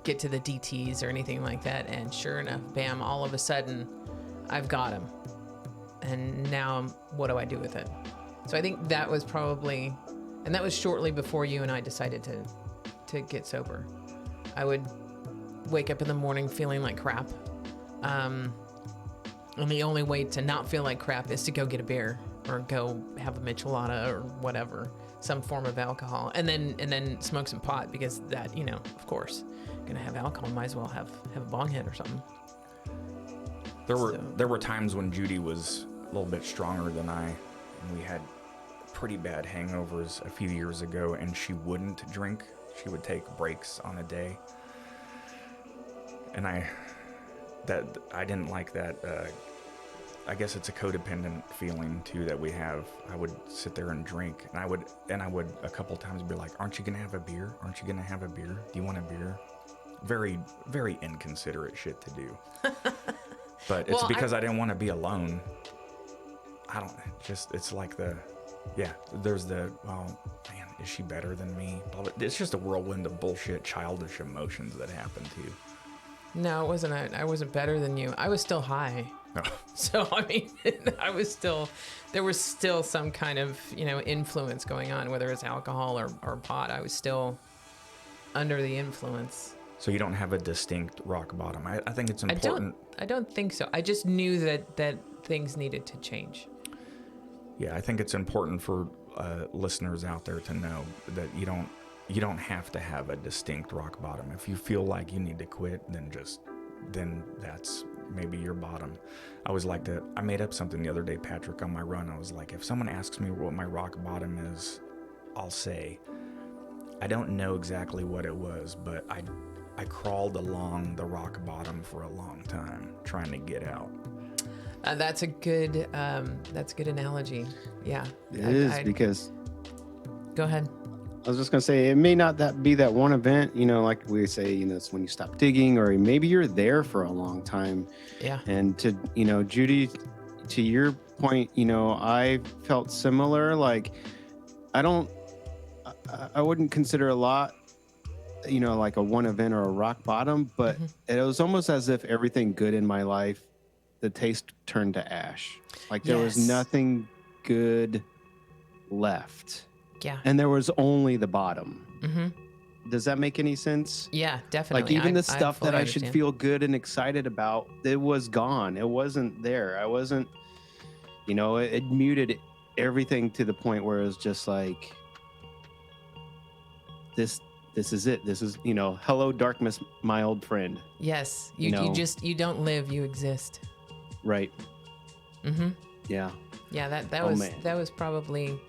get to the DTs or anything like that. And sure enough, bam, all of a sudden I've got him. And now what do I do with it? So I think that was probably, and that was shortly before you and I decided to get sober. I would wake up in the morning feeling like crap. And the only way to not feel like crap is to go get a beer or go have a michelada or whatever, some form of alcohol, and then smoke some pot, because that, of course, gonna have alcohol, might as well have a bong hit or something. There were times when Judi was a little bit stronger than I, and we had pretty bad hangovers a few years ago, and she wouldn't drink. She would take breaks on a day, and I didn't like that. I guess it's a codependent feeling too that we have. I would sit there and drink, and I would a couple times be like, "Aren't you gonna have a beer? Aren't you gonna have a beer? Do you want a beer?" Very, very inconsiderate shit to do. But it's because I didn't want to be alone. It's like there's well, man, is she better than me? It's just a whirlwind of bullshit, childish emotions that happen to you. No, it wasn't. I wasn't better than you. I was still high. No. So, I mean, there was still some kind of, influence going on, whether it's alcohol or pot. I was still under the influence. So you don't have a distinct rock bottom. I think it's important. I don't think so. I just knew that things needed to change. Yeah, I think it's important for listeners out there to know that you don't have to have a distinct rock bottom. If you feel like you need to quit, then that's maybe your bottom. I made up something the other day, Patrick, on my run. I was like, if someone asks me what my rock bottom is, I'll say, I don't know exactly what it was, but I crawled along the rock bottom for a long time trying to get out. That's a good analogy. Yeah. It is, because Go ahead. I was just gonna say it may not be that one event, like we say, it's when you stop digging, or maybe you're there for a long time. Yeah. And to Judi, to your point, I felt similar. Like I wouldn't consider a lot, like a one event or a rock bottom, but it was almost as if everything good in my life, the taste turned to ash. Like there was Yes. nothing good left. Yeah. And there was only the bottom. Mm-hmm. Does that make any sense? Yeah, definitely. Like even the stuff that I understand. should feel good and excited about, it was gone. It wasn't there. I wasn't, it muted everything to the point where it was just like, this is it. This is, hello darkness, my old friend. Yes. You don't live, you exist. Right. Mm-hmm. Yeah. Yeah, that was probably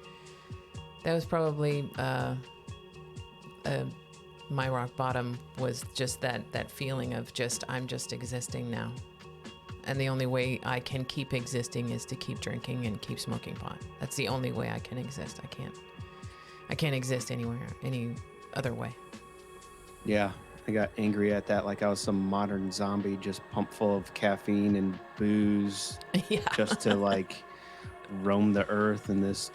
my rock bottom was just that feeling of I'm just existing now. And the only way I can keep existing is to keep drinking and keep smoking pot. That's the only way I can exist. I can't exist anywhere, any other way. Yeah. I got angry at that. Like I was some modern zombie just pumped full of caffeine and booze. Yeah. Just to like roam the earth in this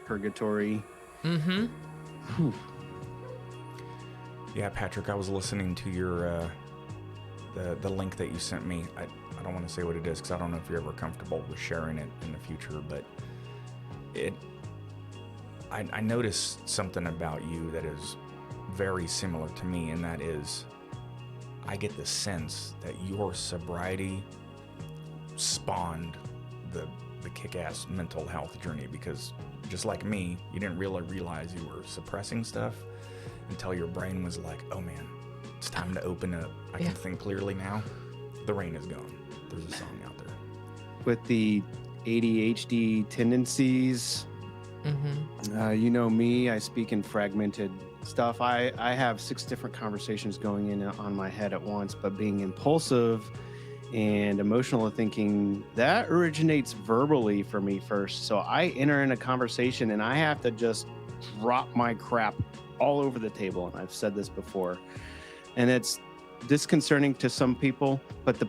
purgatory. Mm-hmm. Whew. Yeah, Patrick, I was listening to your the link that you sent me. I don't want to say what it is because I don't know if you're ever comfortable with sharing it in the future, but I noticed something about you that is very similar to me, and that is I get the sense that your sobriety spawned the kick-ass mental health journey, because just like me, you didn't really realize you were suppressing stuff until your brain was like, oh man, it's time to open up. I can think clearly now. The rain is gone. There's a song out there. With the ADHD tendencies, you know me, I speak in fragmented stuff. I have 6 different conversations going in on my head at once, but being impulsive and emotional thinking, that originates verbally for me first. So I enter in a conversation and I have to just drop my crap all over the table. And I've said this before, and it's disconcerting to some people, but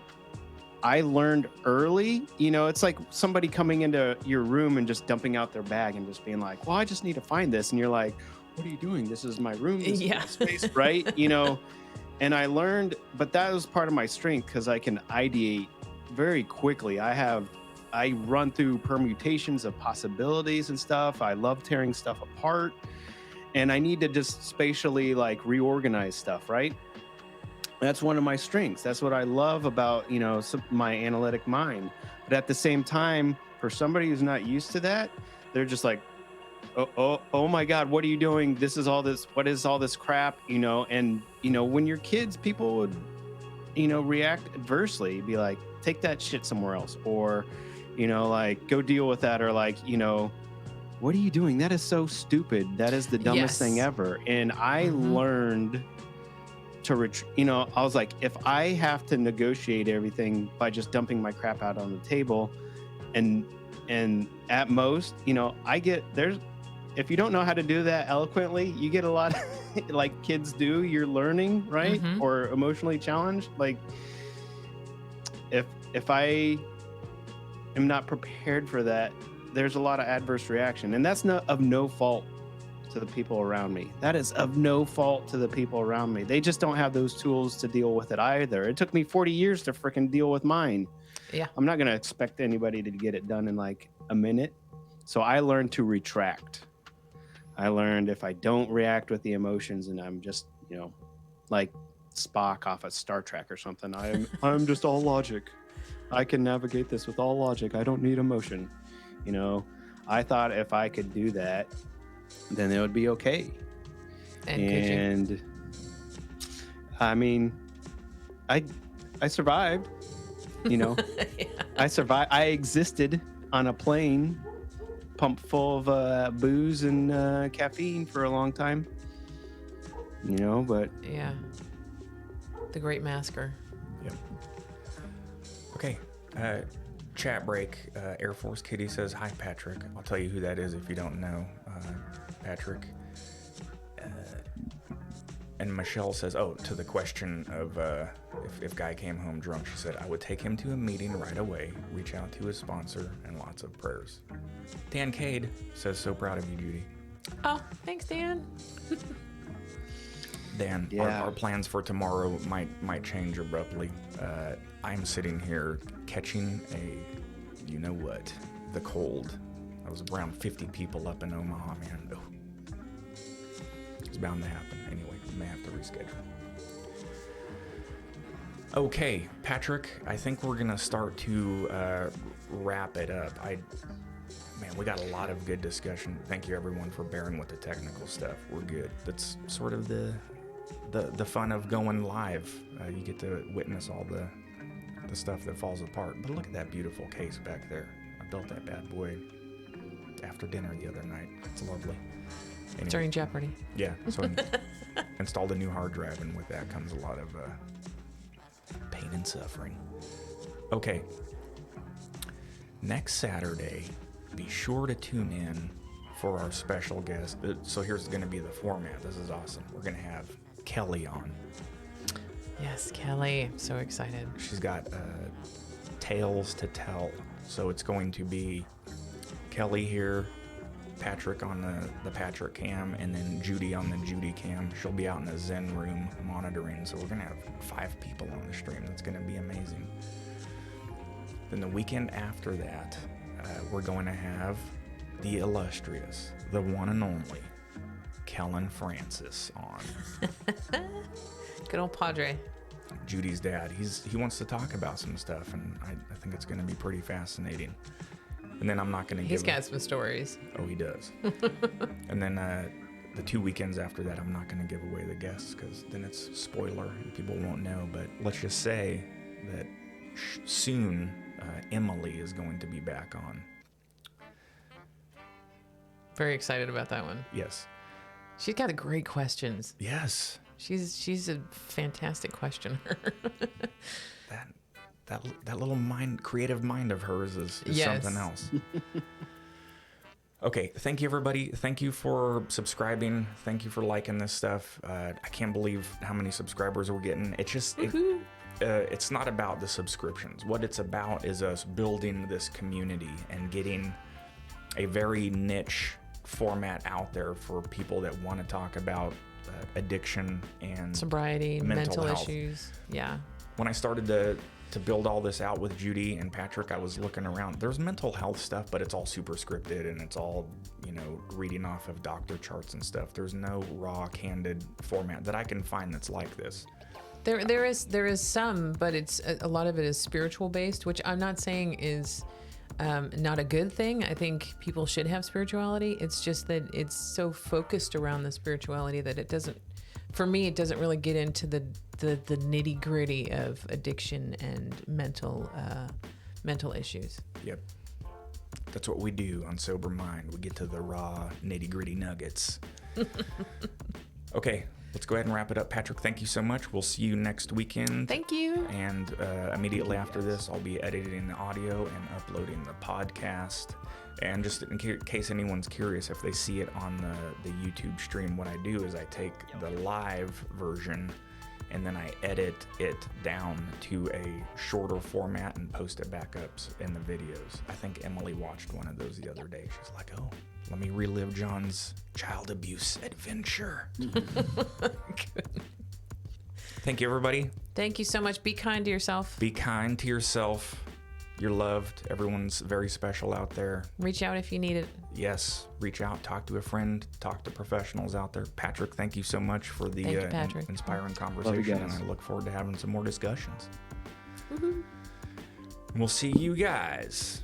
I learned early, it's like somebody coming into your room and just dumping out their bag and just being like, well, I just need to find this. And you're like, what are you doing? This is my room. This is my space, right? And I learned, but that was part of my strength because I can ideate very quickly. I run through permutations of possibilities and stuff. I love tearing stuff apart, and I need to just spatially like reorganize stuff, right? That's one of my strengths. That's what I love about, my analytic mind. But at the same time, for somebody who's not used to that, they're just like, oh my God, what are you doing? What is all this crap? And when you're kids, people would, react adversely, be like, take that shit somewhere else, or, like go deal with that, or like, what are you doing? That is so stupid. That is the dumbest thing ever. And I learned to I was like, if I have to negotiate everything by just dumping my crap out on the table, and at most, if you don't know how to do that eloquently, you get a lot of, like kids do, you're learning, right? Or emotionally challenged. Like if I am not prepared for that, there's a lot of adverse reaction, and that's of no fault to the people around me. That is of no fault to the people around me. They just don't have those tools to deal with it either. It took me 40 years to freaking deal with mine. Yeah. I'm not going to expect anybody to get it done in like a minute. So I learned to retract. I learned if I don't react with the emotions and I'm just, like Spock off of Star Trek or something, I'm just all logic. I can navigate this with all logic. I don't need emotion. I thought if I could do that, then it would be okay. And I mean, I survived, I survived. I existed on a plane pumped full of booze and caffeine for a long time, but yeah, the Great Masker. Yep. Okay. Chat break. Air Force Kitty says, hi, Patrick. I'll tell you who that is if you don't know. Patrick. And Michelle says, oh, to the question of if Guy came home drunk, she said, I would take him to a meeting right away, reach out to his sponsor, and lots of prayers. Dan Cade says, so proud of you, Judi. Oh, thanks, Dan. Dan, our plans for tomorrow might change abruptly. I'm sitting here catching the cold. I was around 50 people up in Omaha, man. Oh. It's bound to happen. Anyway, we may have to reschedule. Okay, Patrick, I think we're going to start to wrap it up. We got a lot of good discussion. Thank you, everyone, for bearing with the technical stuff. We're good. That's sort of the fun of going live. You get to witness all the stuff that falls apart. But look at that beautiful case back there. I built that bad boy after dinner the other night. It's lovely. Anyway, during Jeopardy. Yeah, so installed a new hard drive, and with that comes a lot of pain and suffering. Okay, next Saturday, be sure to tune in for our special guest. So here's going to be the format. This is awesome. We're going to have Kelly on. Yes, Kelly. I'm so excited. She's got tales to tell. So it's going to be Kelly here, Patrick on the Patrick cam, and then Judi on the Judi cam. She'll be out in the Zen room monitoring. So we're going to have 5 people on the stream. That's going to be amazing. Then the weekend after that, we're going to have the illustrious, the one and only, Kellen Francis on. Good old Padre. Judy's dad. He wants to talk about some stuff, and I think it's going to be pretty fascinating. And then I'm not going to He's got some stories. Oh, he does. And then the 2 weekends after that, I'm not going to give away the guests, because then it's spoiler and people won't know. But let's just say that soon Emily is going to be back on. Very excited about that one. Yes. She's got great questions. Yes. She's a fantastic questioner. that little creative mind of hers is yes. something else. Okay, thank you, everybody. Thank you for subscribing. Thank you for liking this stuff. I can't believe how many subscribers we're getting. It's just it's not about the subscriptions. What it's about is us building this community and getting a very niche format out there for people that want to talk about addiction and sobriety, mental health. issues. Yeah. When I started to build all this out with Judi and Patrick, I was looking around. There's mental health stuff, but it's all super scripted, and it's all, reading off of doctor charts and stuff. There's no raw, candid format that I can find that's like this. There is some, but it's a lot of it is spiritual based, which I'm not saying is not a good thing. I think people should have spirituality. It's just that it's so focused around the spirituality that it doesn't really get into the nitty gritty of addiction and mental issues. Yep. That's what we do on Sober Mind. We get to the raw, nitty gritty nuggets. Okay, let's go ahead and wrap it up. Patrick, thank you so much. We'll see you next weekend. Thank you. And immediately after this, I'll be editing the audio and uploading the podcast. And just in case anyone's curious, if they see it on the YouTube stream, what I do is I take the live version and then I edit it down to a shorter format and post it back up in the videos. I think Emily watched one of those the other day. She's like, oh, let me relive John's child abuse adventure. Thank you, everybody. Thank you so much. Be kind to yourself. Be kind to yourself. You're loved. Everyone's very special out there. Reach out if you need it. Yes, reach out, talk to a friend, talk to professionals out there. Patrick, thank you so much for the inspiring conversation, and I look forward to having some more discussions. Woohoo. We'll see you guys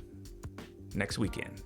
next weekend.